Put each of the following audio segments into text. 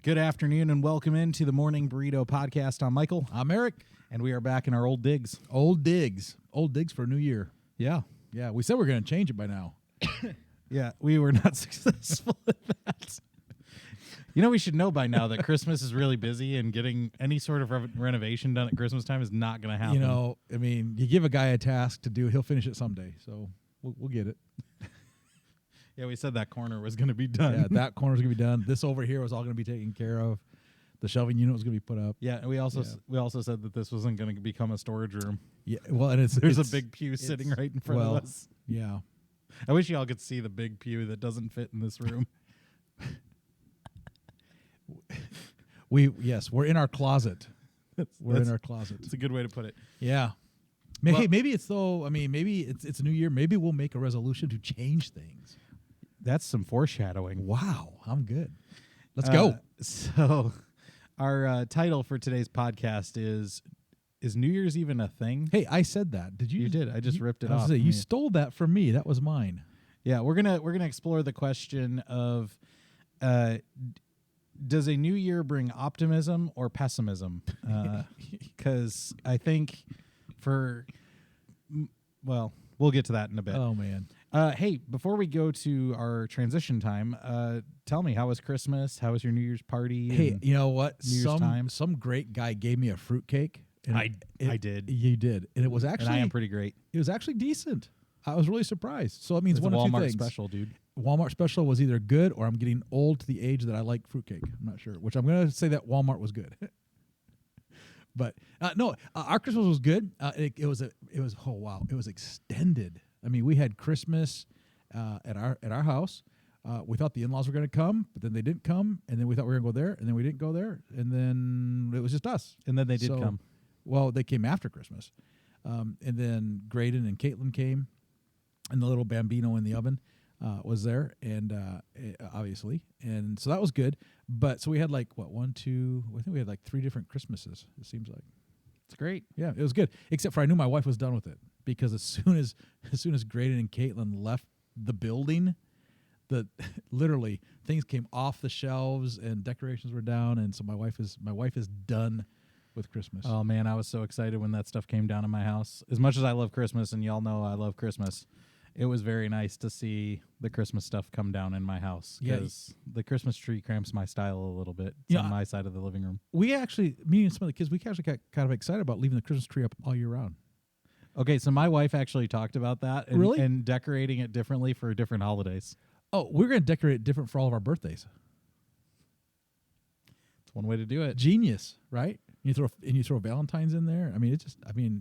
Good afternoon and welcome into the Morning Burrito Podcast. I'm Michael. I'm Eric. And we are back in our old digs. Old digs for a new year. Yeah. Yeah, we said we're going to change it by now. Yeah, we were not successful at that. You know, we should know by now that Christmas is really busy and getting any sort of renovation done at Christmas time is not going to happen. You know, I mean, you give a guy a task to do, he'll finish it someday. So we'll get it. Yeah, we said that corner was going to be done. Yeah, that corner's going to be done. This over here was all going to be taken care of. The shelving unit was going to be put up. Yeah, and we also said that this wasn't going to become a storage room. Yeah, well, and there's a big pew sitting right in front of us. Yeah. I wish y'all could see the big pew that doesn't fit in this room. We're in our closet. We're in our closet. It's a good way to put it. Yeah. Hey, maybe it's though. I mean, maybe it's a new year. Maybe we'll make a resolution to change things. That's some foreshadowing. Wow, I'm good. Let's go. So, our title for today's podcast is New Year's even a thing? Hey, I said that. Did you? You did. I just ripped it off. You stole that from me. That was mine. Yeah, we're gonna explore the question of does a new year bring optimism or pessimism? Because I think we'll get to that in a bit. Oh man. Hey, before we go to our transition time, tell me, how was Christmas? How was your New Year's party? Hey, you know what? New Year's time? Some great guy gave me a fruitcake. I did. You did, and it was actually. And I am pretty great. It was actually decent. I was really surprised. So it means it's one a of two Walmart things. special, dude. Walmart special was either good or I'm getting old to the age that I like fruitcake. I'm not sure. Which I'm going to say that Walmart was good. But no, our Christmas was good. It was extended. I mean, we had Christmas at our house. We thought the in-laws were going to come, but then they didn't come, and then we thought we were going to go there, and then we didn't go there, and then it was just us. And then they did come. Well, they came after Christmas, and then Graydon and Caitlin came, and the little Bambino in the oven was there, and obviously, and so that was good. But so we had like I think we had like 3 different Christmases. It seems like It's great. Yeah, it was good. Except for I knew my wife was done with it because as soon as Graydon and Caitlin left the building, literally things came off the shelves and decorations were down, and so my wife is done with Christmas. Oh man, I was so excited when that stuff came down in my house. As much as I love Christmas, and y'all know I love Christmas, it was very nice to see the Christmas stuff come down in my house because the Christmas tree cramps my style a little bit. It's on my side of the living room. We actually, me and some of the kids, we actually got kind of excited about leaving the Christmas tree up all year round. Okay, so my wife actually talked about that and decorating it differently for different holidays. Oh, we're going to decorate it different for all of our birthdays. It's one way to do it. Genius, right? You throw Valentine's in there. I mean,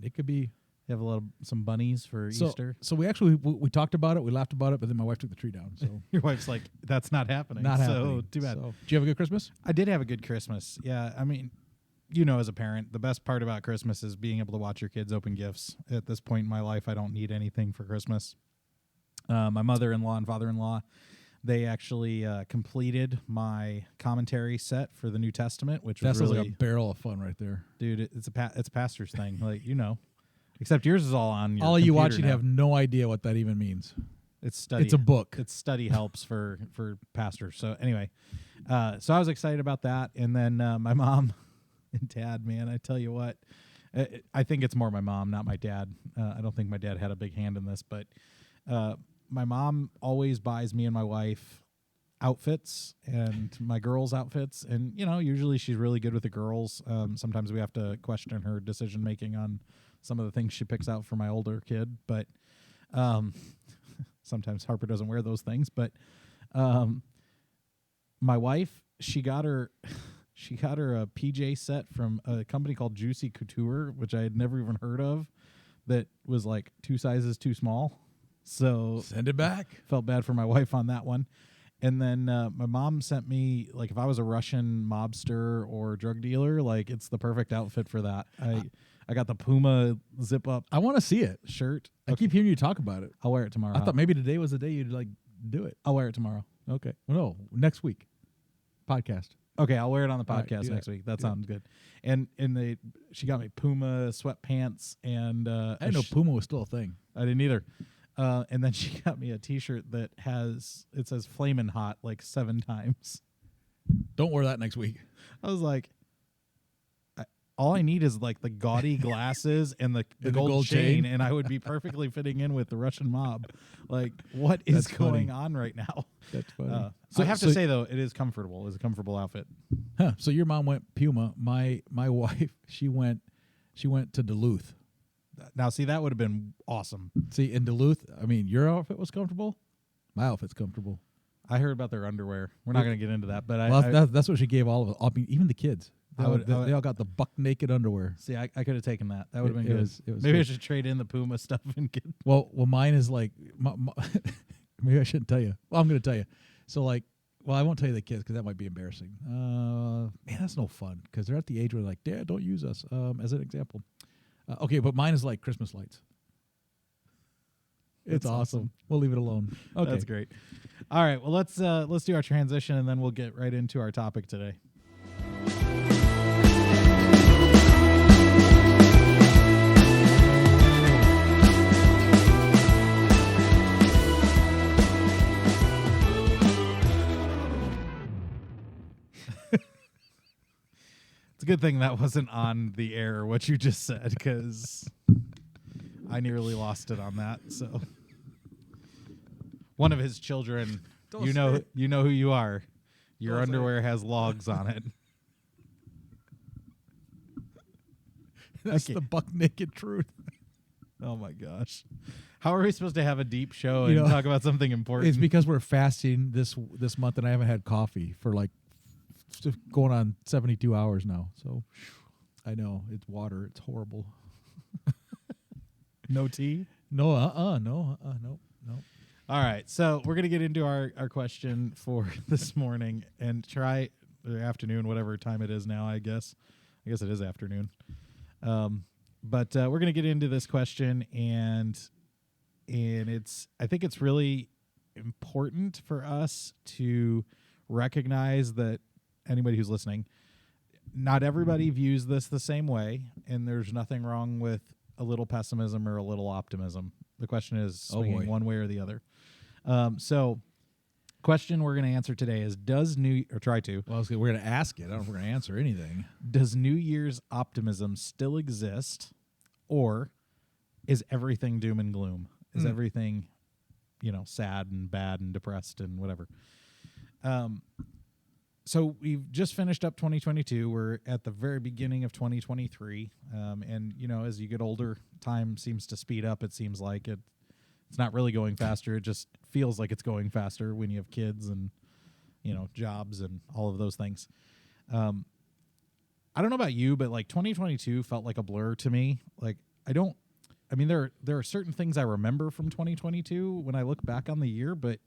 it could be. You have some bunnies for Easter. So we actually we talked about it, we laughed about it, but then my wife took the tree down. So your wife's like, "That's not happening." Not so happening. Too bad. So, did you have a good Christmas? I did have a good Christmas. Yeah, I mean, you know, as a parent, the best part about Christmas is being able to watch your kids open gifts. At this point in my life, I don't need anything for Christmas. My mother-in-law and father-in-law, they actually completed my commentary set for the New Testament, which That's was really like a barrel of fun right there, dude. It's a pastor's thing, like you know. Except yours is all on your all you watching now. have no idea what that even means. It's study. It's a book. It's study helps for pastors. So anyway, so I was excited about that, and then my mom and dad, man, I tell you what, I think it's more my mom, not my dad. I don't think my dad had a big hand in this, but my mom always buys me and my wife outfits and my girls outfits, and you know, usually she's really good with the girls. Sometimes we have to question her decision making on some of the things she picks out for my older kid, but sometimes Harper doesn't wear those things. But my wife, she got her a PJ set from a company called Juicy Couture, which I had never even heard of, that was like 2 sizes too small. So send it back. Felt bad for my wife on that one. And then my mom sent me, like, if I was a Russian mobster or drug dealer, like, it's the perfect outfit for that. I got the Puma zip-up. I want to see it. Shirt. I keep hearing you talk about it. I'll wear it tomorrow. I thought maybe today was the day you'd, like, do it. I'll wear it tomorrow. Okay. Well, no, next week. Podcast. Okay, I'll wear it on the podcast right, next week. That sounds good. And she got me Puma sweatpants, and I didn't know Puma was still a thing. I didn't either. And then she got me a T-shirt that says "Flamin' Hot" like 7 times. Don't wear that next week. I was like, all I need is like the gaudy glasses and the gold chain, and I would be perfectly fitting in with the Russian mob. Like, what is That's going funny. on right now? That's funny. I have to say though, it is comfortable. It's a comfortable outfit. Huh, so your mom went Puma. My wife, she went to Duluth. Now, see, that would have been awesome. See, in Duluth, I mean, your outfit was comfortable. My outfit's comfortable. I heard about their underwear. We're not going to get into that, but That's what she gave all of us. I mean, even the kids. They all got the buck naked underwear. See, I could have taken that. That would have been good. It was Maybe I good. should trade in the Puma stuff and get. Well, mine is like, maybe I shouldn't tell you. Well, I'm going to tell you. So, like, well, I won't tell you the kids because that might be embarrassing. Man, that's no fun because they're at the age where they're like, Dad, don't use us. As an example. Okay, but mine is like Christmas lights. It's awesome. We'll leave it alone. Okay, That's great. All right, well let's do our transition and then we'll get right into our topic today. It's a good thing that wasn't on the air, what you just said, because I nearly lost it on that. So, one of his children, you know who you are. Your underwear has logs on it. That's the buck naked truth. Oh my gosh! How are we supposed to have a deep show and talk about something important? It's because we're fasting this month, and I haven't had coffee for like going on 72 hours now. So I know it's water. It's horrible. No tea? No. No. All right. So we're going to get into our question for this morning and try or afternoon, whatever time it is now, I guess. I guess it is afternoon. But we're going to get into this question and I think it's really important for us to recognize that anybody who's listening, not everybody views this the same way, and there's nothing wrong with a little pessimism or a little optimism. The question is swinging one way or the other. So, question we're going to answer today is: we're going to ask it. I don't know if we're going to answer anything. Does New Year's optimism still exist, or is everything doom and gloom? Is everything, sad and bad and depressed and whatever? So we've just finished up 2022. We're at the very beginning of 2023. And, as you get older, time seems to speed up. It seems like it's not really going faster. It just feels like it's going faster when you have kids and, jobs and all of those things. I don't know about you, but like 2022 felt like a blur to me. Like there are certain things I remember from 2022 when I look back on the year, but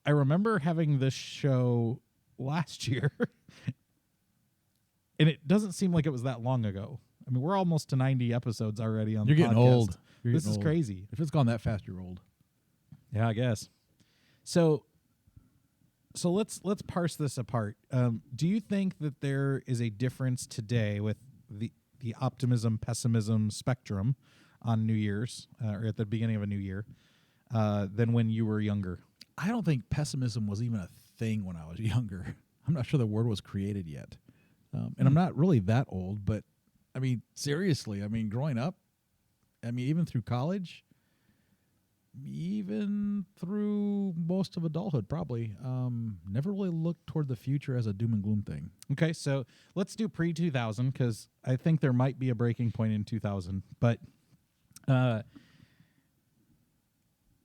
I remember having this show last year, and it doesn't seem like it was that long ago. I mean, we're almost to 90 episodes already on the podcast. You're getting old. This is crazy. If it's gone that fast, you're old. Yeah, I guess. So let's parse this apart. Do you think that there is a difference today with the optimism, pessimism spectrum on New Year's or at the beginning of a new year than when you were younger? I don't think pessimism was even a thing when I was younger. I'm not sure the word was created yet. And I'm not really that old, but I mean, seriously, growing up, even through college, even through most of adulthood, probably, never really looked toward the future as a doom and gloom thing. Okay, so let's do pre-2000 because I think there might be a breaking point in 2000. But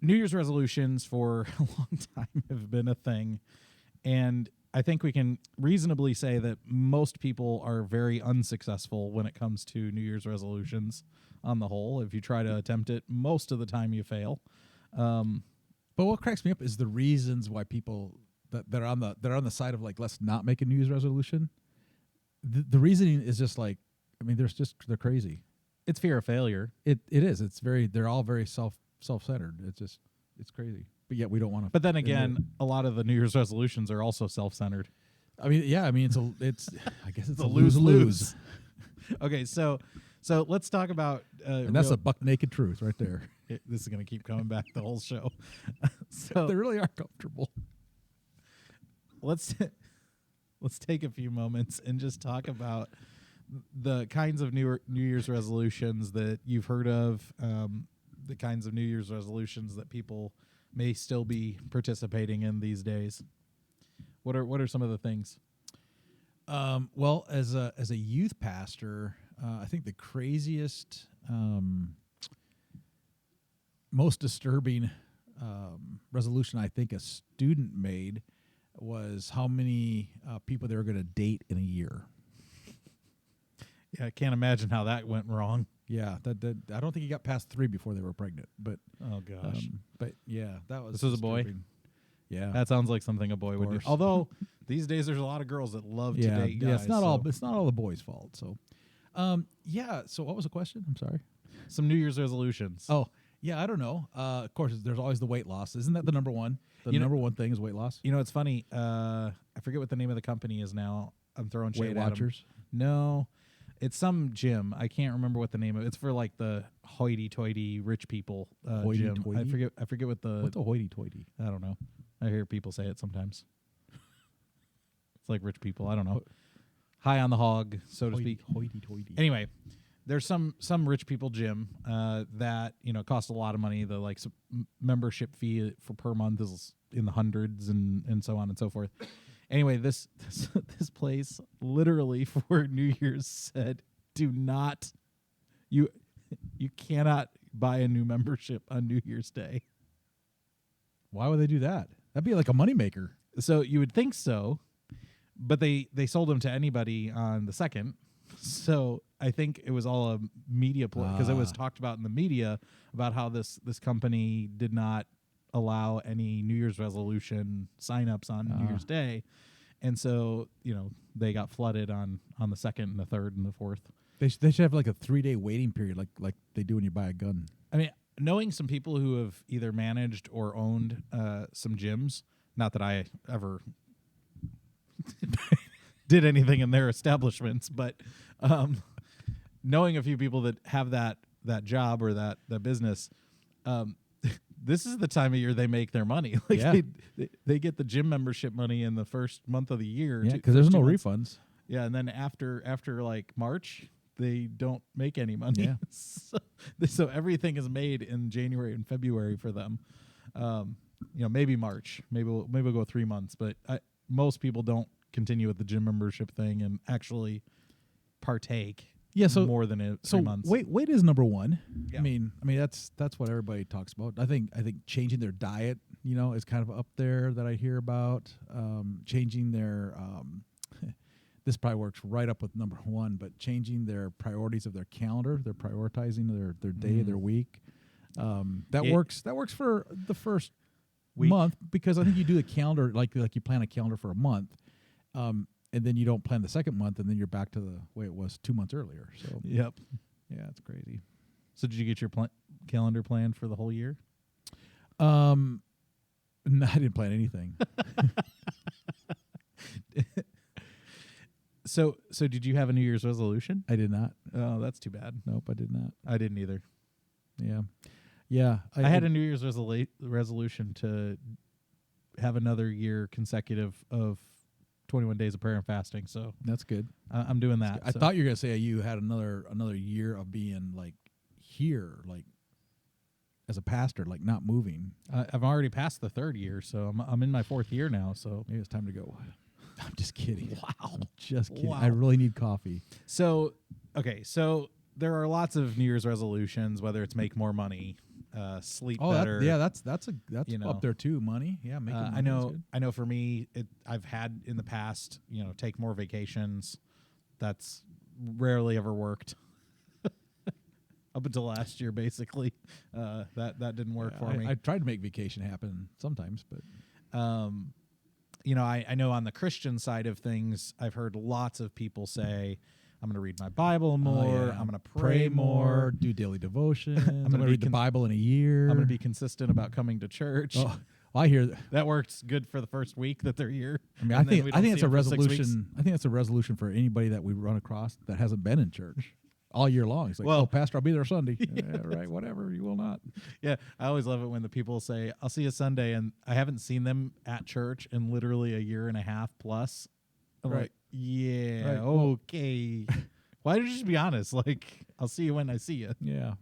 New Year's resolutions for a long time have been a thing, and I think we can reasonably say that most people are very unsuccessful when it comes to New Year's resolutions on the whole. If you try to attempt it, most of the time you fail. But what cracks me up is the reasons why people that are on the side of like, let's not make a New Year's resolution. The reasoning is just like, they're crazy. It's fear of failure. It is. They're all very self-centered. It's crazy. But yet we don't want to. But then again, a lot of the New Year's resolutions are also self-centered. I guess it's a lose-lose. Okay, so let's talk about and that's a buck naked truth right there. This is going to keep coming back the whole show. So they really are comfortable. let's let's take a few moments and just talk about the kinds of New Year's resolutions that you've heard of, the kinds of New Year's resolutions that people may still be participating in these days. What are some of the things? Well, as a youth pastor, I think the craziest, most disturbing resolution I think a student made was how many people they were going to date in a year. Yeah, I can't imagine how that went wrong. Yeah, that I don't think he got past 3 before they were pregnant. But oh gosh, but yeah, that was. This was a boy? Yeah, that sounds like something a boy would do. course. Although these days there's a lot of girls that love to date guys. Yeah, it's not all the boys' fault. So, yeah. So what was the question? I'm sorry. Some New Year's resolutions. Oh, yeah. I don't know. Of course, there's always the weight loss. Isn't that the number one? The number one thing is weight loss. You know, it's funny. I forget what the name of the company is now. I'm throwing shade Weight at 'em. Watchers. No, it's some gym. I can't remember what the name of it. It's for like the hoity-toity rich people gym. Hoity-toity? I forget what the. What's a hoity-toity? I don't know. I hear people say it sometimes. It's like rich people. I don't know. High on the hog, so to speak. Hoity-toity. Anyway, there's some rich people gym that cost a lot of money. The like membership fee for per month is in the hundreds and so on and so forth. Anyway, this place literally for New Year's said, "Do not you cannot buy a new membership on New Year's Day." Why would they do that? That'd be like a moneymaker. So you would think so, but they sold them to anybody on the 2nd. So I think it was all a media play because it was talked about in the media about how this company did not allow any New Year's resolution signups on New Year's Day. And so, they got flooded on the 2nd and the 3rd and the 4th. They should have like a 3-day waiting period like they do when you buy a gun. I mean, knowing some people who have either managed or owned some gyms, not that I ever did anything in their establishments, but knowing a few people that have that job or that business, this is the time of year they make their money. Like they get the gym membership money in the first month of the year. Yeah, because there's no refunds. Yeah, and then after like March, they don't make any money. Yeah. So everything is made in January and February for them. Maybe March. Maybe we'll go 3 months, but most people don't continue with the gym membership thing and actually partake. Yeah, so more than 3 months. Weight is number one. Yeah. I mean that's what everybody talks about. I think changing their diet, is kind of up there that I hear about. Changing their this probably works right up with number one, but changing their priorities of their calendar. They're prioritizing their day, their week. That works for the first month because I think you do a calendar like you plan a calendar for a month. And then you don't plan the 2nd month, and then you're back to the way it was 2 months earlier. So yep, yeah, it's crazy. So did you get your calendar planned for the whole year? No, I didn't plan anything. So did you have a New Year's resolution? I did not. Oh, that's too bad. Nope, I did not. I didn't either. Yeah. I had a New Year's resolution to have another year consecutive of 21 days of prayer and fasting. So that's good. I'm doing that. I thought you were gonna say you had another year of being like here, like as a pastor, like not moving. I've already passed the 3rd year, so I'm in my 4th year now. So maybe it's time to go. I'm just kidding. Wow. I'm just kidding. Wow. I really need coffee. So there are lots of New Year's resolutions, whether it's make more money, sleep better. That's up there too. Money. Yeah, making money. I know for me, I've had in the past, take more vacations. That's rarely ever worked. Up until last year, basically, that didn't work for me. I tried to make vacation happen sometimes, but I know on the Christian side of things, I've heard lots of people say, I'm going to read my Bible more. I'm going to pray more. Do daily devotion. I'm going to read the Bible in a year. I'm going to be consistent about coming to church. Oh, well, I hear that works good for the first week that they're here. I mean, I think it's a resolution. I think that's a resolution for anybody that we run across that hasn't been in church. all year long. It's like, Well- oh, Pastor, I'll be there Sunday. Yeah, right, whatever. You will not. Yeah, I always love it when the people say, "I'll see you Sunday," and I haven't seen them at church in literally a year and a half plus. I'm Right. like, yeah, Right. Well- okay. Why don't you just be honest? Like, I'll see you when I see you. Yeah.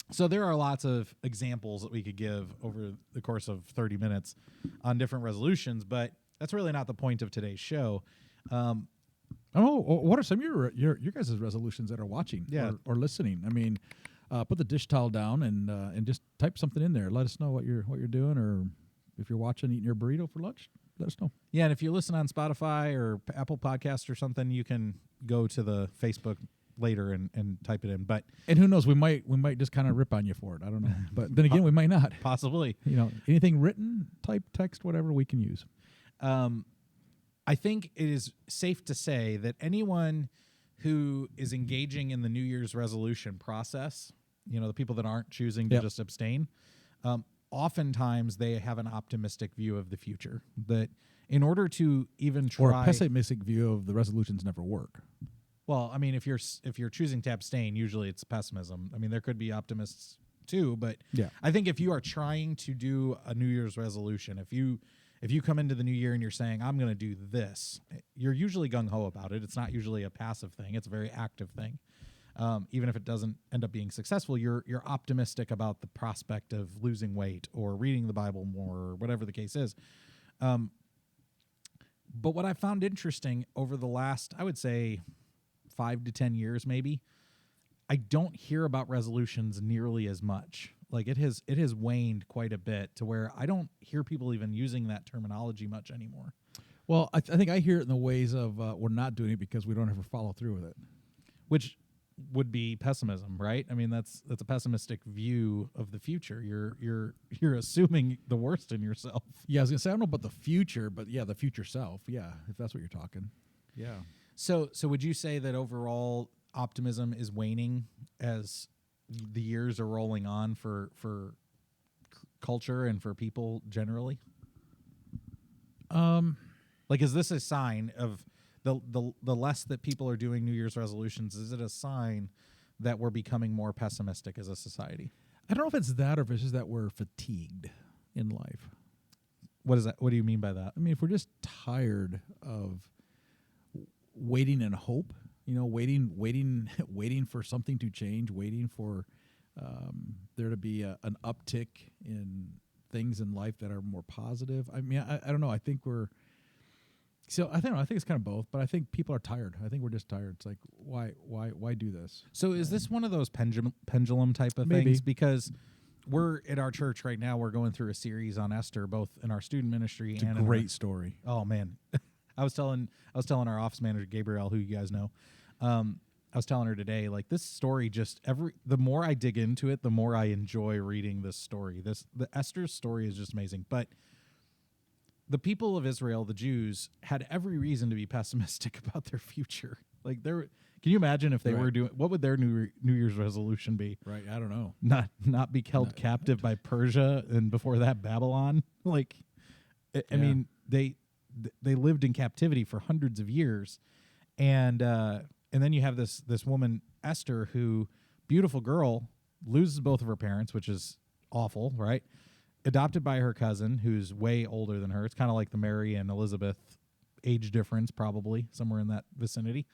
So there are lots of examples that we could give over the course of 30 minutes on different resolutions, but that's really not the point of today's show. Oh, what are some of your guys' resolutions that are watching Yeah. or listening? I mean, put the dish towel down and just type something in there. Let us know what you're doing, or if you're watching, eating your burrito for lunch, let us know. Yeah, and if you listen on Spotify or Apple Podcast or something, you can go to the Facebook later and type it in. But And who knows, we might just kind of rip on you for it. I don't know, but then again, we might not. possibly, Anything written, type, text, whatever we can use. I think it is safe to say that anyone who is engaging in the New Year's resolution process, the people that aren't choosing to Yep. just abstain, oftentimes they have an optimistic view of the future. That in order to even try, Or a pessimistic view of the resolutions never work. well, I mean, if you're choosing to abstain, usually it's pessimism. I mean, there could be optimists too, but Yeah. I think if you are trying to do a New Year's resolution, if you come into the new year and you're saying, I'm going to do this, you're usually gung-ho about it. It's not usually a passive thing. It's a very active thing. Even if it doesn't end up being successful, you're optimistic about the prospect of losing weight or reading the Bible more or whatever the case is. But what I found interesting over the last, I would say, 5 to 10 years maybe, I don't hear about resolutions nearly as much. Like it has waned quite a bit to where I don't hear people even using that terminology much anymore. Well, I think I hear it in the ways of we're not doing it because we don't ever follow through with it. Which would be pessimism, right? I mean, that's a pessimistic view of the future. You're assuming the worst in yourself. Yeah, I was gonna say I don't know about the future, but yeah, the future self. Yeah, if that's what you're talking. Yeah. So would you say that overall optimism is waning as the years are rolling on for culture and for people generally? Like, is this a sign of the less that people are doing New Year's resolutions? Is it a sign that we're becoming more pessimistic as a society? I don't know if it's that or if it's just that we're fatigued in life. What is that? What do you mean by that? I mean, if we're just tired of waiting and hope, waiting for something to change, waiting for there to be an uptick in things in life that are more positive. I mean, I don't know. I think we're. So I think it's kind of both, but I think people are tired. I think we're just tired. It's like, why do this? So is this one of those pendulum type of Maybe. things? Because we're at our church right now. We're going through a series on Esther, both in our student ministry It's and a great story. Oh man, I was telling our office manager Gabrielle, who you guys know. I was telling her today, like, this story the more I dig into it, the more I enjoy reading this story. The Esther's story is just amazing, but. The people of Israel, the Jews, had every reason to be pessimistic about their future. Like, can you imagine if they Right. were doing? What would their New Year's resolution be? Right. I don't know. Not be held captive by Persia and before that Babylon. Like, I mean, they lived in captivity for hundreds of years, and then you have this woman Esther, who, beautiful girl, loses both of her parents, which is awful, right? Adopted by her cousin, who's way older than her. It's kind of like the Mary and Elizabeth age difference, probably somewhere in that vicinity.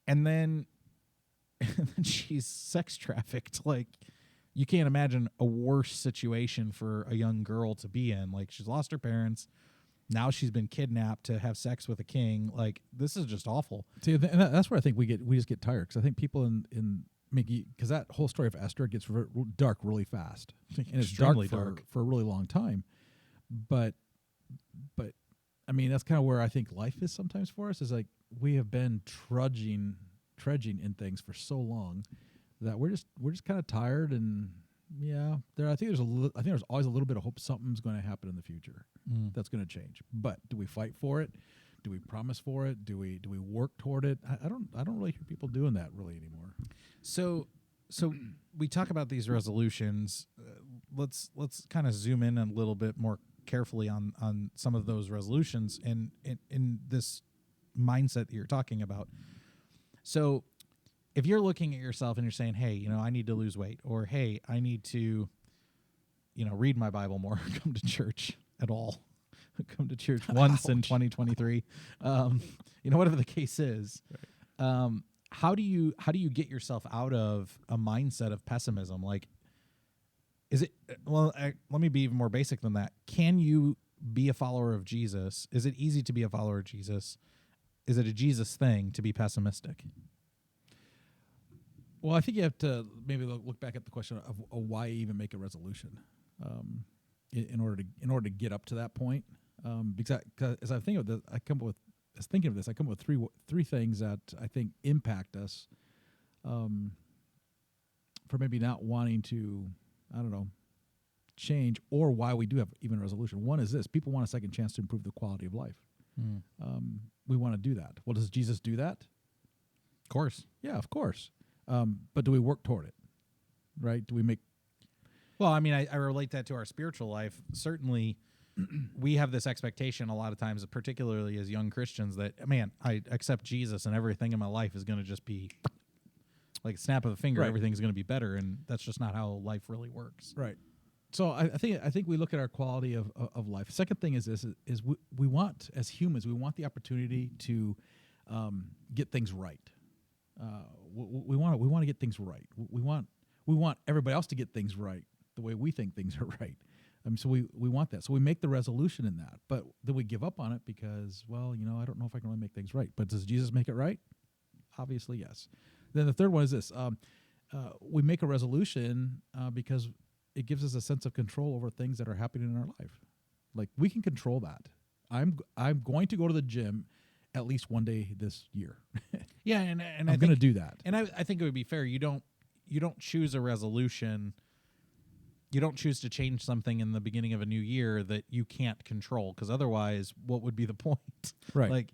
And then she's sex trafficked. Like, you can't imagine a worse situation for a young girl to be in. Like, she's lost her parents. Now she's been kidnapped to have sex with a king. Like, this is just awful. See, and that's where I think we just get tired, because I think people in because that whole story of Esther gets dark really fast, and it's Extremely dark for a really long time. But I mean, that's kind of where I think life is sometimes for us. Is like we have been trudging in things for so long that we're just kind of tired. And yeah, I think there's always a little bit of hope something's going to happen in the future that's going to change. But do we fight for it? Do we promise for it? Do we work toward it? I don't really hear people doing that really anymore. So we talk about these resolutions. Let's kind of zoom in a little bit more carefully on some of those resolutions and in this mindset that you're talking about. So if you're looking at yourself and you're saying, hey, you know, I need to lose weight, or hey, I need to, you know, read my Bible more, come to church at all, come to church once in 2023, you know, whatever the case is, how do you get yourself out of a mindset of pessimism? Like, is it, well, let me be even more basic than that. Can you be a follower of Jesus? Is it easy to be a follower of Jesus? Is it a Jesus thing to be pessimistic? Well, I think you have to maybe look back at the question of why even make a resolution in order to get up to that point. Because as I think of this, I come up with three things that I think impact us for maybe not wanting to, I don't know, change, or why we do have even a resolution. One is this: people want a second chance to improve the quality of life. We want to do that. Well, does Jesus do that? Of course. Yeah, of course. But do we work toward it? Right? Do we make... Well, I mean, I relate that to our spiritual life. Certainly, we have this expectation a lot of times, particularly as young Christians, that, man, I accept Jesus and everything in my life is going to just be like a snap of a finger. Right. Everything's going to be better, and that's just not how life really works. Right. So I think we look at our quality of life. Second thing is this: is we want, as humans, we want the opportunity to get things right. We want to get things right. We want everybody else to get things right the way we think things are right. So we want that. So we make the resolution in that, but then we give up on it because, well, you know, I don't know if I can really make things right. But does Jesus make it right? Obviously, yes. Then the third one is this: we make a resolution because it gives us a sense of control over things that are happening in our life. Like, we can control that. I'm going to go to the gym at least one day this year. Yeah, and I'm going to do that. And I think it would be fair. You don't choose a resolution. You don't choose to change something in the beginning of a new year that you can't control, because otherwise, what would be the point? Right. Like,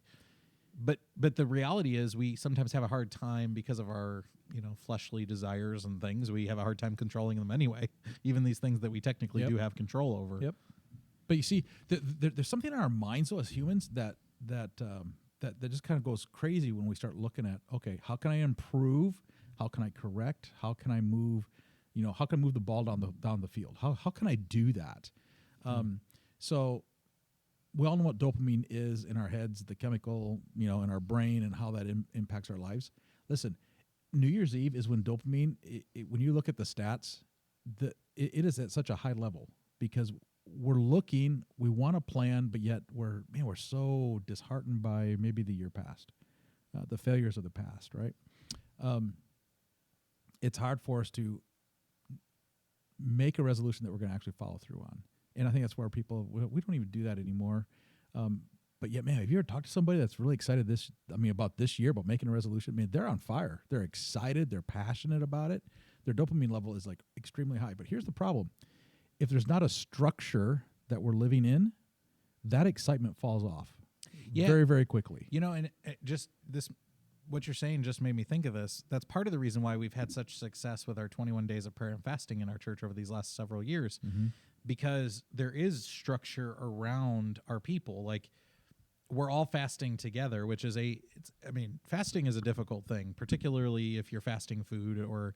but the reality is, we sometimes have a hard time because of our, you know, fleshly desires and things. We have a hard time controlling them anyway, even these things that we technically do have control over. Yep. But you see, there's something in our minds, though, as humans, that just kind of goes crazy when we start looking at, okay, how can I improve? How can I correct? How can I move? You know, how can I move the ball down the field? How can I do that? So we all know what dopamine is in our heads, the chemical, you know, in our brain, and how that impacts our lives. Listen, New Year's Eve is when dopamine, when you look at the stats, it is at such a high level because we're looking, we want to plan, but yet we're so disheartened by maybe the year past, the failures of the past, right? It's hard for us to make a resolution that we're going to actually follow through on. And I think that's where people, we don't even do that anymore. But yet, man, have you ever talked to somebody that's really excited about this year, about making a resolution? Man, they're on fire. They're excited. They're passionate about it. Their dopamine level is like extremely high. But here's the problem. If there's not a structure that we're living in, that excitement falls off very, very quickly. You know, and just this, what you're saying just made me think of this. That's part of the reason why we've had such success with our 21 days of prayer and fasting in our church over these last several years, because there is structure around our people. Like, we're all fasting together, which is fasting is a difficult thing, particularly if you're fasting food or,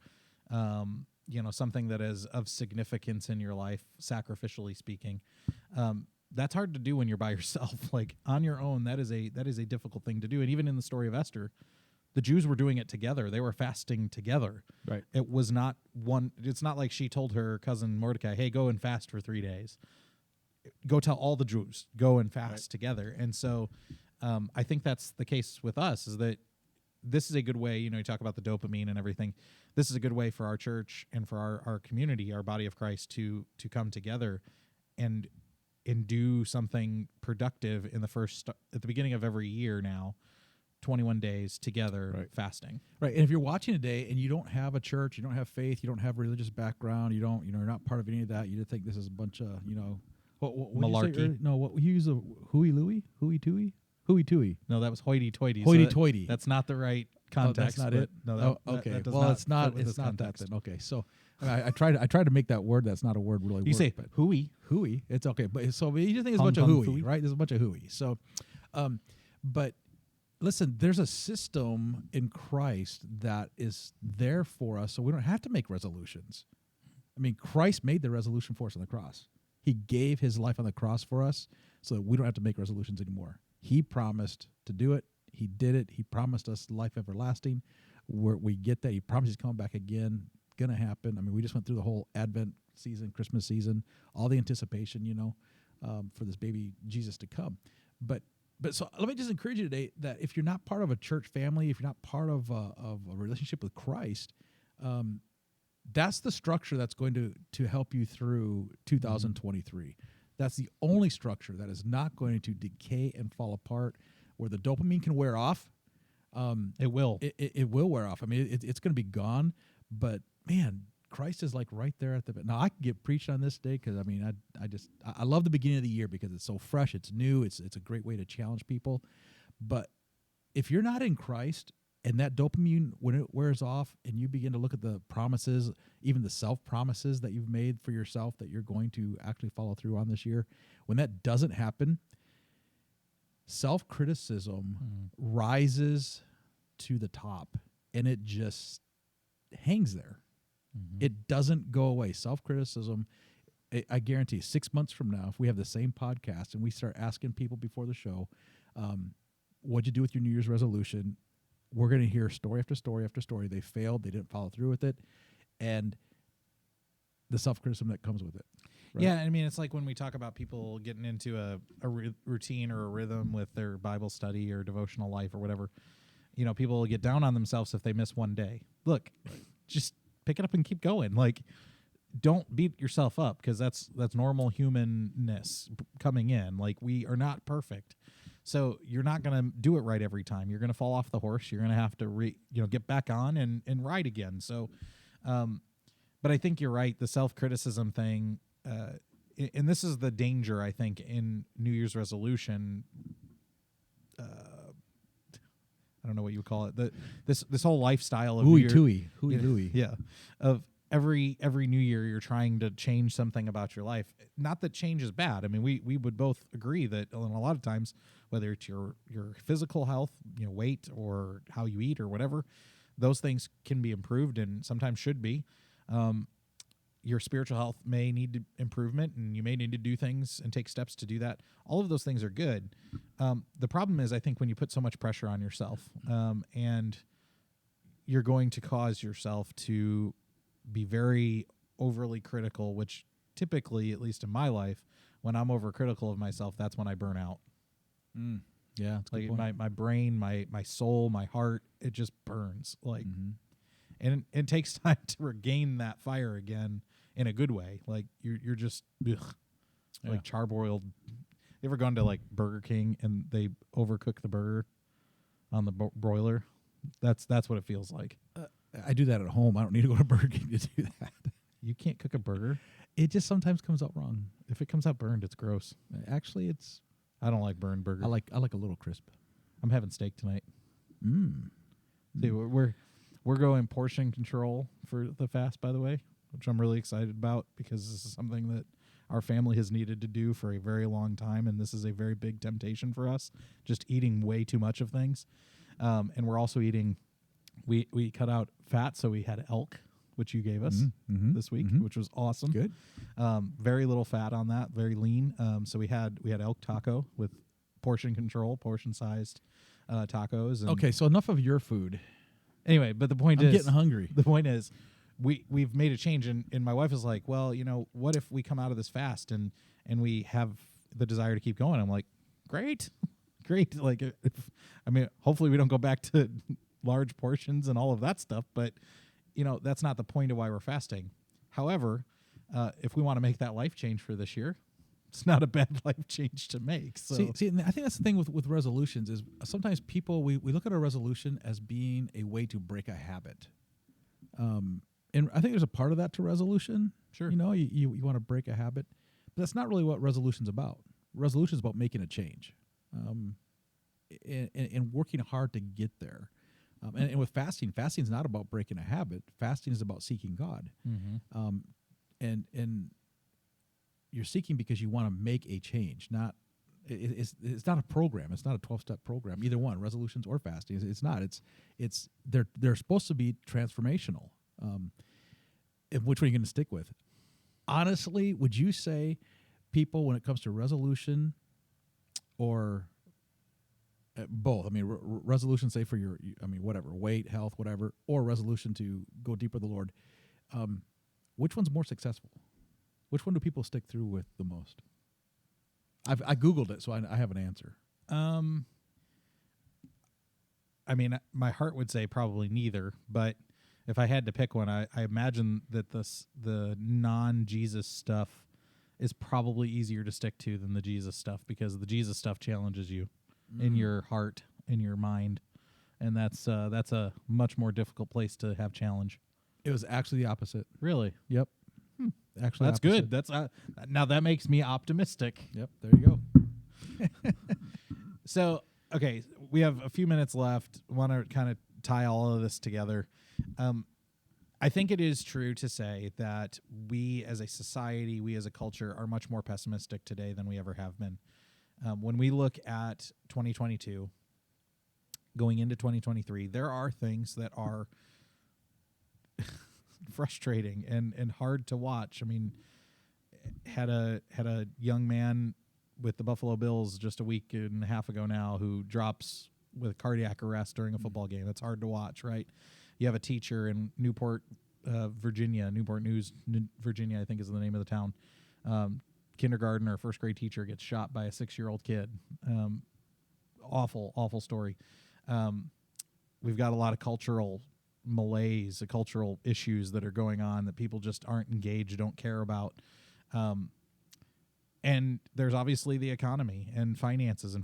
you know, something that is of significance in your life, sacrificially speaking. That's hard to do when you're by yourself. Like, on your own, that is a difficult thing to do. And even in the story of Esther, the Jews were doing it together. They were fasting together. Right. It was not one. It's not like she told her cousin Mordecai, "Hey, go and fast for 3 days." Go tell all the Jews, go and fast together. And so I think that's the case with us, is that this is a good way, you know, you talk about the dopamine and everything. This is a good way for our church and for our community, our body of Christ, to come together and do something productive at the beginning of every year now, 21 days together, fasting. Right. And if you're watching today and you don't have a church, you don't have faith, you don't have religious background, you're not part of any of that, you just think this is a bunch of, you know, what malarkey. No, what you use, a hooey tooey. No, that was hoity-toity. Hoity-toity. That's not the right context. That's not it. No, okay. That does well, not it's not. It's not context. that then. Okay. So I tried to make that word. That's not a word really. You say hooey. It's okay. But you just think it's a bunch of hooey, right? There's a bunch of hooey. So, but listen, there's a system in Christ that is there for us, so we don't have to make resolutions. I mean, Christ made the resolution for us on the cross. He gave his life on the cross for us so that we don't have to make resolutions anymore. He promised to do it. He did it. He promised us life everlasting. We get that. He promised he's coming back again. Going to happen. I mean, we just went through the whole Advent season, Christmas season, all the anticipation, for this baby Jesus to come. But so let me just encourage you today that if you're not part of a church family, if you're not part of a relationship with Christ, that's the structure that's going to help you through 2023. That's the only structure that is not going to decay and fall apart, where the dopamine can wear off. It will. It will wear off. I mean, it's going to be gone. But man, Christ is like right there at the. Now I can get preached on this day because I mean I love the beginning of the year because it's so fresh, it's new, it's a great way to challenge people. But if you're not in Christ and that dopamine, when it wears off and you begin to look at the promises, even the self promises that you've made for yourself that you're going to actually follow through on this year, when that doesn't happen, self-criticism rises to the top and it just hangs there. It doesn't go away. Self-criticism, I guarantee 6 months from now, if we have the same podcast and we start asking people before the show, what'd you do with your New Year's resolution? We're going to hear story after story after story. They failed. They didn't follow through with it. And the self-criticism that comes with it. Right? Yeah, I mean, it's like when we talk about people getting into a routine or a rhythm with their Bible study or devotional life or whatever. People get down on themselves if they miss one day. Look, just pick it up and keep going. Like, don't beat yourself up because that's normal humanness coming in. Like, we are not perfect. So you're not going to do it right every time. You're going to fall off the horse. You're going to have to get back on and ride again. So, but I think you're right. The self-criticism thing, and this is the danger, I think, in New Year's resolution. I don't know what you would call it. This whole lifestyle of hooey. Yeah, of every New Year you're trying to change something about your life. Not that change is bad. I mean, we would both agree that a lot of times, whether it's your physical health, weight, or how you eat or whatever, those things can be improved and sometimes should be. Your spiritual health may need improvement, and you may need to do things and take steps to do that. All of those things are good. The problem is, I think, when you put so much pressure on yourself, and you're going to cause yourself to be very overly critical, which typically, at least in my life, when I'm overcritical of myself, that's when I burn out. Yeah, that's a good point. My brain, my soul, my heart, it just burns. And it takes time to regain that fire again in a good way. Like you're just like charbroiled. You ever gone to like Burger King and they overcook the burger on the broiler? That's what it feels like. I do that at home. I don't need to go to Burger King to do that. You can't cook a burger. It just sometimes comes out wrong. If it comes out burned, it's gross. Actually, I don't like burned burger. I like a little crisp. I'm having steak tonight. See, we're going portion control for the fast, by the way, which I'm really excited about because this is something that our family has needed to do for a very long time, and this is a very big temptation for us, just eating way too much of things. And we're also eating, we cut out fat, so we had elk, which you gave us this week, which was awesome. Good. Very little fat on that, very lean. So we had elk taco with portion control, portion-sized tacos. And okay, so enough of your food. Anyway, but the point I'm is, getting hungry. The point is, we've made a change, and my wife is like, well, what if we come out of this fast and we have the desire to keep going? I'm like, great. Like, hopefully we don't go back to large portions and all of that stuff, but that's not the point of why we're fasting. However, if we want to make that life change for this year, it's not a bad life change to make. So see, and I think that's the thing with resolutions is sometimes people, we look at a resolution as being a way to break a habit. And I think there's a part of that to resolution. Sure. You want to break a habit, but that's not really what resolution's about. Resolution is about making a change, and working hard to get there. And with fasting is not about breaking a habit. Fasting is about seeking God. And you're seeking because you want to make a change, not It's not a program. It's not a 12-step program. Either one, resolutions or fasting. It's not. It's they're supposed to be transformational. And which one are you going to stick with? Honestly, would you say people, when it comes to resolution or both? I mean, resolution, say for your, whatever, weight, health, whatever, or resolution to go deeper with the Lord. Which one's more successful? Which one do people stick through with the most? I Googled it, so I have an answer. I mean, my heart would say probably neither, but if I had to pick one, I imagine that the non-Jesus stuff is probably easier to stick to than the Jesus stuff, because the Jesus stuff challenges you in your heart, in your mind, and that's a much more difficult place to have challenge. It was actually the opposite. Really? Yep. Actually, that's opposite. good. That's now that makes me optimistic. Yep. There you go. So, okay, we have a few minutes left. Want to kind of tie all of this together. I think it is true to say that we as a society, we as a culture, are much more pessimistic today than we ever have been. When we look at 2022, going into 2023, there are things that are frustrating and hard to watch. I mean, had a young man with the Buffalo Bills just a week and a half ago now who drops with cardiac arrest during a football game. That's hard to watch, right? You have a teacher in Newport News, Virginia, I think is the name of the town. Kindergarten or first grade teacher gets shot by a 6-year-old kid. Awful story. We've got a lot of cultural malaise, cultural issues that are going on that people just aren't engaged, don't care about. And there's obviously the economy and finances have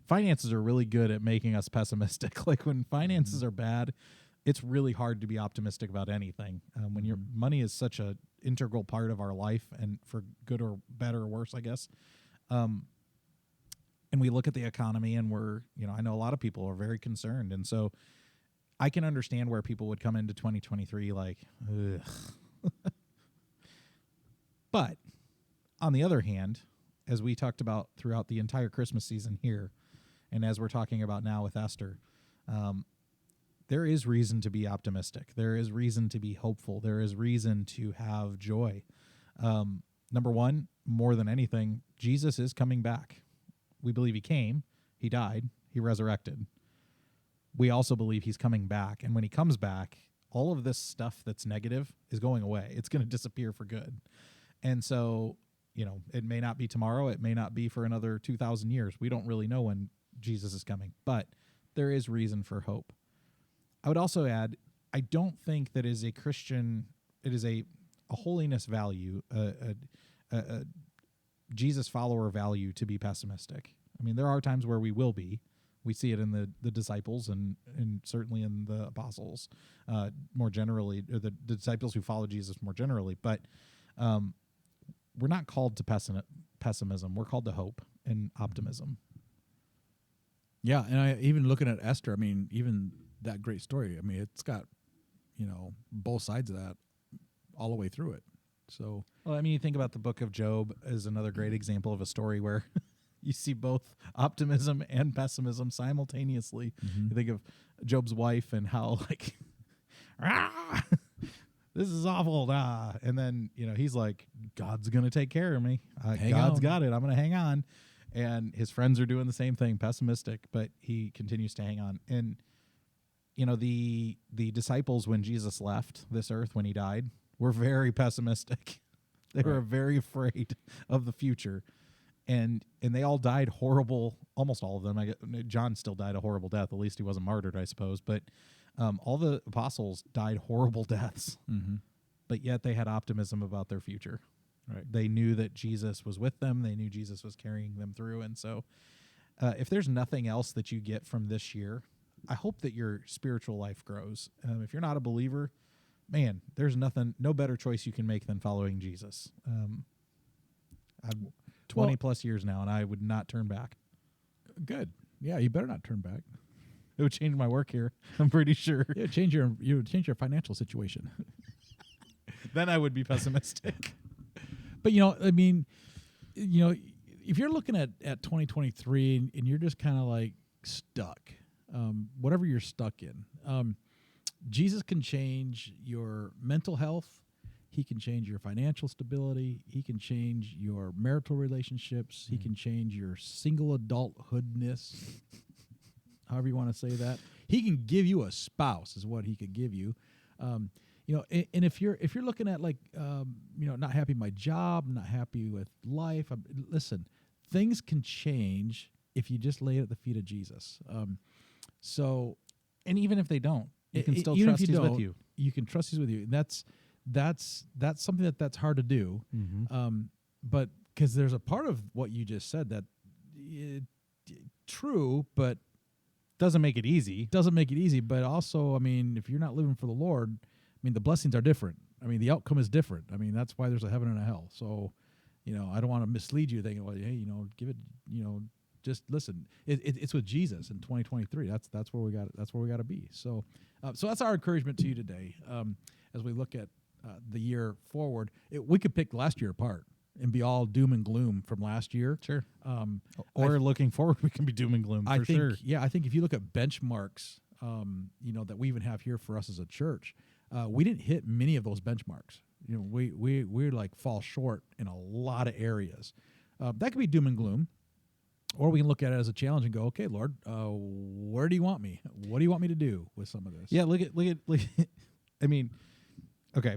finances are really good at making us pessimistic. Like when finances are bad, it's really hard to be optimistic about anything. When your money is such a integral part of our life, and for good or better or worse, I guess. And we look at the economy and I know a lot of people are very concerned. And so I can understand where people would come into 2023 like, ugh. But on the other hand, as we talked about throughout the entire Christmas season here, and as we're talking about now with Esther, there is reason to be optimistic. There is reason to be hopeful. There is reason to have joy. Number one, more than anything, Jesus is coming back. We believe he came, he died, he resurrected. We also believe he's coming back. And when he comes back, all of this stuff that's negative is going away. It's going to disappear for good. And so, it may not be tomorrow. It may not be for another 2,000 years. We don't really know when Jesus is coming, but there is reason for hope. I would also add, I don't think that as a Christian, it is a holiness value, a Jesus follower value to be pessimistic. I mean, there are times where we will be. We see it in the disciples and certainly in the apostles more generally, or the disciples who follow Jesus more generally. But we're not called to pessimism. We're called to hope and optimism. Yeah, and even looking at Esther, I mean, even that great story, I mean, it's got, both sides of that all the way through it. So, well, I mean, you think about the book of Job as another great example of a story where you see both optimism and pessimism simultaneously. Mm-hmm. You think of Job's wife and how this is awful. And then, he's like, God's going to take care of me. God's got it. I'm going to hang on. And his friends are doing the same thing, pessimistic, but he continues to hang on. And, the disciples, when Jesus left this earth, when he died, were very pessimistic. They were very afraid of the future. And they all died horrible, almost all of them. John still died a horrible death. At least he wasn't martyred, I suppose. But all the apostles died horrible deaths. Mm-hmm. But yet they had optimism about their future. Right. They knew that Jesus was with them. They knew Jesus was carrying them through. And so if there's nothing else that you get from this year, I hope that your spiritual life grows. If you're not a believer, man, there's no better choice you can make than following Jesus. I'm 20 plus years now, and I would not turn back. Good. Yeah, you better not turn back. It would change my work here, I'm pretty sure. Yeah, you would change your financial situation. Then I would be pessimistic. But I mean, if you're looking at 2023 and you're just kind of like stuck, whatever you're stuck in, Jesus can change your mental health. He can change your financial stability. He can change your marital relationships. He can change your single adulthoodness, however you want to say that. He can give you a spouse, is what he could give you. And if you're looking at like, not happy with my job, not happy with life, listen, things can change if you just lay it at the feet of Jesus. And even if they don't, you can still trust he's with you. You can trust he's with you. And that's something that's hard to do. But because there's a part of what you just said that true, but doesn't make it easy. But also, if you're not living for the Lord, the blessings are different. The outcome is different. That's why there's a heaven and a hell. So, I don't want to mislead you thinking, well, hey, give it, just listen. It's with Jesus in 2023. That's where we got. That's where we got to be. So, so that's our encouragement to you today. As we look at the year forward, we could pick last year apart and be all doom and gloom from last year. Sure. Or looking forward, we can be doom and gloom for sure. Yeah, I think if you look at benchmarks, that we even have here for us as a church, we didn't hit many of those benchmarks. We like fall short in a lot of areas. That could be doom and gloom, or we can look at it as a challenge and go, okay, Lord, where do you want me? What do you want me to do with some of this? Yeah, look at. Okay,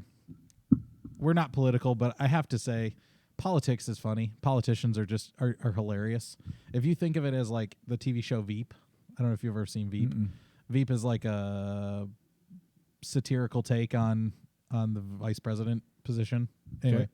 we're not political, but I have to say, politics is funny. Politicians are hilarious. If you think of it as like the TV show Veep, I don't know if you've ever seen Veep. Mm-mm. Veep is like a satirical take on the vice president position. Anyway, Okay.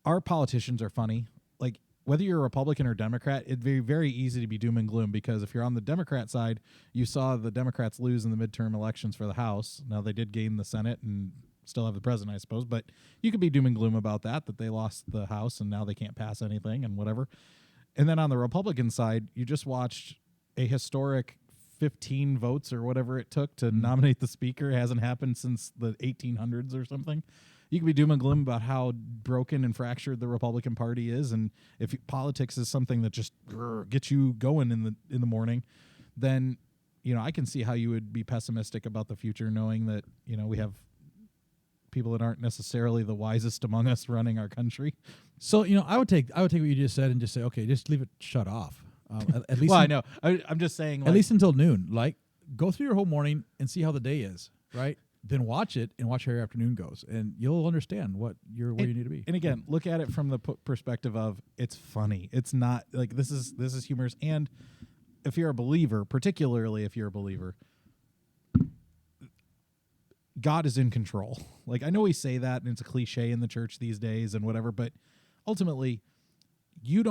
Our politicians are funny. Like whether you're a Republican or Democrat, it'd be very easy to be doom and gloom because if you're on the Democrat side, you saw the Democrats lose in the midterm elections for the House. Now they did gain the Senate and still have the president, I suppose, but you could be doom and gloom about that they lost the House and now they can't pass anything and whatever. And then on the Republican side, you just watched a historic 15 votes or whatever it took to nominate the speaker. It hasn't happened since the 1800s or something. You can be doom and gloom about how broken and fractured the Republican Party is, and if politics is something that just gets you going in the morning, then I can see how you would be pessimistic about the future, knowing that we have people that aren't necessarily the wisest among us running our country. So I would take what you just said and just say, okay, just leave it shut off. At least well, I know. I'm just saying, at least until noon. Like, go through your whole morning and see how the day is, right? Then watch it and watch how your afternoon goes, and you'll understand where you need to be. And again, look at it from the perspective of it's funny. It's not like this is humorous. And if you're a believer, particularly if you're a believer, God is in control. Like I know we say that, and it's a cliche in the church these days and whatever, but ultimately, we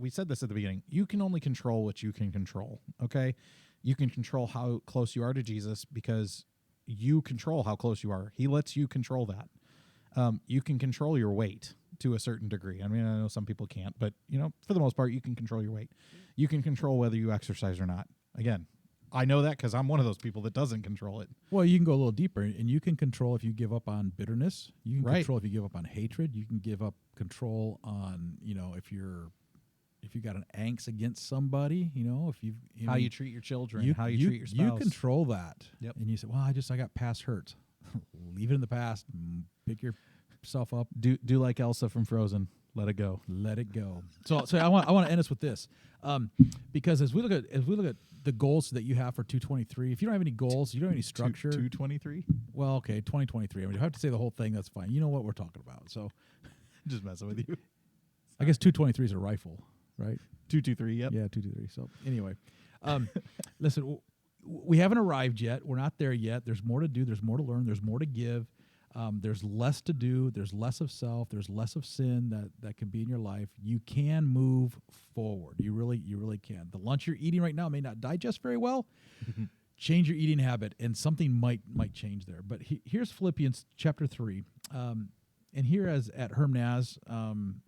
said this at the beginning. You can only control what you can control. Okay, you can control how close you are to Jesus because you control how close you are. He lets you control that. You can control your weight to a certain degree. I know some people can't, but for the most part, you can control your weight. You can control whether you exercise or not. Again, I know that because I'm one of those people that doesn't control it. Well, you can go a little deeper, and you can control if you give up on bitterness. You can Right. control if you give up on hatred. You can give up control on, if you got an angst against somebody, How you treat your children, how you treat your spouse. You control that. Yep. And you say, well, I got past hurts. Leave it in the past. Pick yourself up. Do like Elsa from Frozen. Let it go. Let it go. So I want to end us with this, because as we look at the goals that you have for 2023, if you don't have any goals, you don't have any structure. 223. Well, okay, 2023. If I have to say the whole thing, that's fine. You know what we're talking about. So, Just messing with you. I guess 223 is a rifle, right? 223. Yep. Yeah, 223. So anyway, listen, we haven't arrived yet. We're not there yet. There's more to do. There's more to learn. There's more to give. There's less to do. There's less of self. There's less of sin that can be in your life. You can move forward. You really can. The lunch you're eating right now may not digest very well. Change your eating habit, and something might change there. But here's Philippians chapter 3. And here at Herm Naz,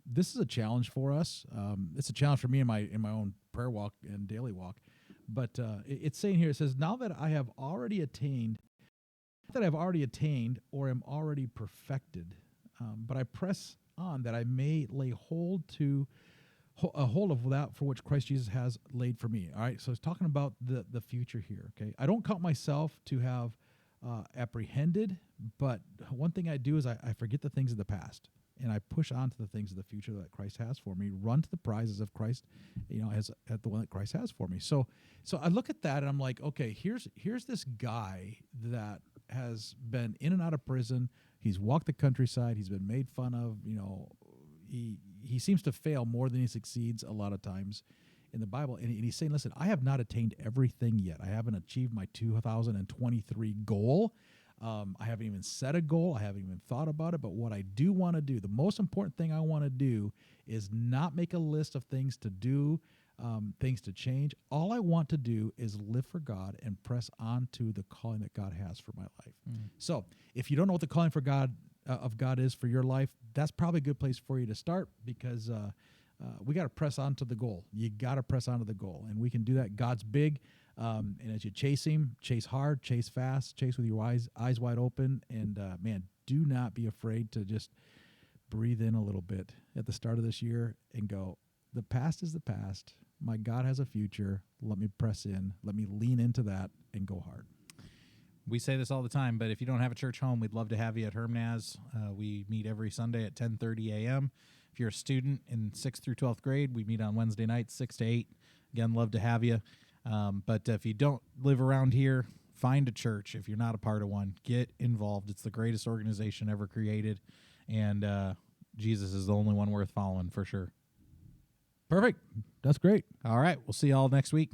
this is a challenge for us. It's a challenge for me in my own prayer walk and daily walk. But it's saying here, it says, now that I have already attained or am already perfected, but I press on, that I may lay hold a hold of that for which Christ Jesus has laid for me. All right, so it's talking about the future here. Okay, I don't count myself to have apprehended, but one thing I do is I forget the things of the past, and I push on to the things of the future that Christ has for me. Run to the prizes of Christ, as at the one that Christ has for me. So I look at that and I'm like, okay, here's this guy that has been in and out of prison. He's walked the countryside. He's been made fun of. He seems to fail more than he succeeds a lot of times in the Bible. And he's saying, listen, I have not attained everything yet. I haven't achieved my 2023 goal. I haven't even set a goal. I haven't even thought about it. But what I do want to do, the most important thing I want to do, is not make a list of things to do, things to change. All I want to do is live for God and press on to the calling that God has for my life. So if you don't know what the calling for God of God is for your life, that's probably a good place for you to start, because we got to press on to the goal. You got to press on to the goal, and we can do that. God's big, and as you chase him, chase hard, chase fast, chase with your eyes wide open, and man, do not be afraid to just breathe in a little bit at the start of this year and go, the past is the past. My God has a future. Let me press in. Let me lean into that and go hard. We say this all the time, but if you don't have a church home, we'd love to have you at Hermnaz. We meet every Sunday at 10:30 a.m. If you're a student in 6th through 12th grade, we meet on Wednesday nights, 6 to 8. Again, love to have you. But if you don't live around here, find a church. If you're not a part of one, get involved. It's the greatest organization ever created, and Jesus is the only one worth following for sure. Perfect. That's great. All right, we'll see you all next week.